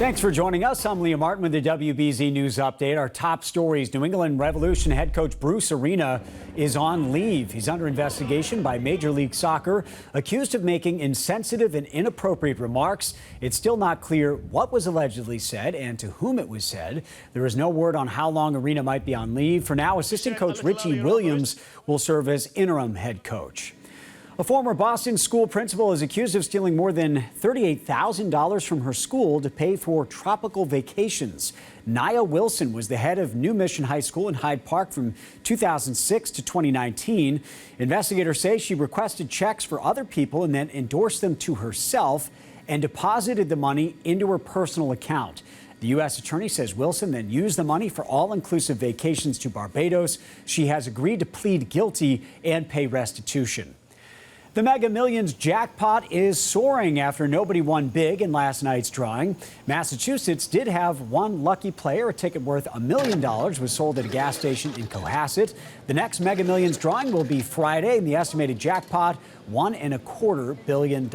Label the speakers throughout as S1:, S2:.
S1: Thanks for joining us. I'm Liam Martin with the WBZ News Update. Our top stories: New England Revolution head coach Bruce Arena is on leave. He's under investigation by Major League Soccer, accused of making insensitive and inappropriate remarks. It's still not clear what was allegedly said and to whom it was said. There is no word on how long Arena might be on leave. For now, assistant coach Richie Williams will serve as interim head coach. A former Boston school principal is accused of stealing more than $38,000 from her school to pay for tropical vacations. Nia Wilson was the head of New Mission High School in Hyde Park from 2006 to 2019. Investigators say she requested checks for other people and then endorsed them to herself and deposited the money into her personal account. The U.S. attorney says Wilson then used the money for all-inclusive vacations to Barbados. She has agreed to plead guilty and pay restitution. The Mega Millions jackpot is soaring after nobody won big in last night's drawing. Massachusetts did have one lucky player. A ticket worth $1 million was sold at a gas station in Cohasset. The next Mega Millions drawing will be Friday, and the estimated jackpot, $1.25 billion.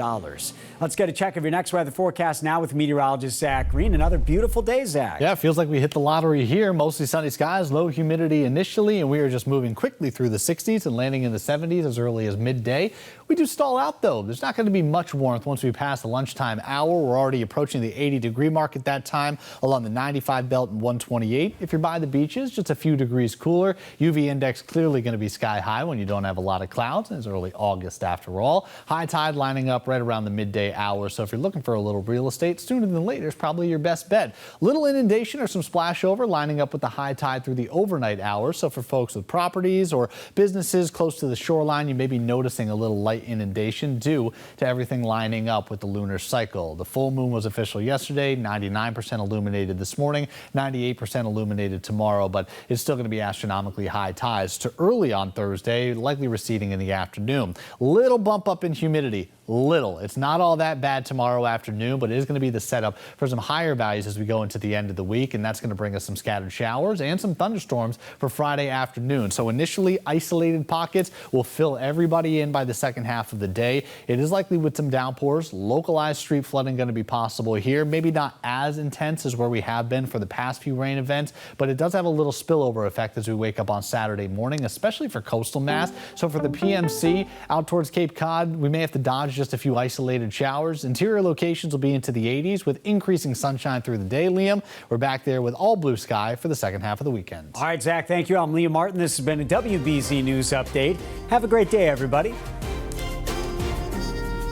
S1: Let's get a check of your next weather forecast now with meteorologist Zach Green. Another beautiful day, Zach.
S2: Yeah, it feels like we hit the lottery here. Mostly sunny skies, low humidity initially, and we are just moving quickly through the 60s and landing in the 70s as early as midday. We do stall out, though. There's not going to be much warmth once we pass the lunchtime hour. We're already approaching the 80-degree mark at that time along the 95 belt and 128. If you're by the beaches, just a few degrees cooler. UV index clearly going to be sky high when you don't have a lot of clouds. It's early August after all. High tide lining up right around the midday hour. So if you're looking for a little real estate, sooner than later is probably your best bet. Little inundation or some splashover lining up with the high tide through the overnight hours. So for folks with properties or businesses close to the shoreline, you may be noticing a little light inundation due to everything lining up with the lunar cycle. The full moon was official yesterday, 99% illuminated this morning, 98% illuminated tomorrow, but it's still going to be astronomically high tides to early on Thursday, likely receding in the afternoon. Little bump up in humidity. Little. It's not all that bad tomorrow afternoon, but it is going to be the setup for some higher values as we go into the end of the week, and that's going to bring us some scattered showers and some thunderstorms for Friday afternoon. So initially, isolated pockets will fill everybody in by the second half of the day. It is likely with some downpours. Localized street flooding going to be possible here. Maybe not as intense as where we have been for the past few rain events, but it does have a little spillover effect as we wake up on Saturday morning, especially for coastal Mass. So for the PMC out towards Cape Cod, we may have to dodge just a few isolated showers. Interior locations will be into the 80s with increasing sunshine through the day, Liam. We're back there with all blue sky for the second half of the weekend.
S1: All right, Zach, thank you. I'm Liam Martin. This has been a WBZ News Update. Have a great day, everybody.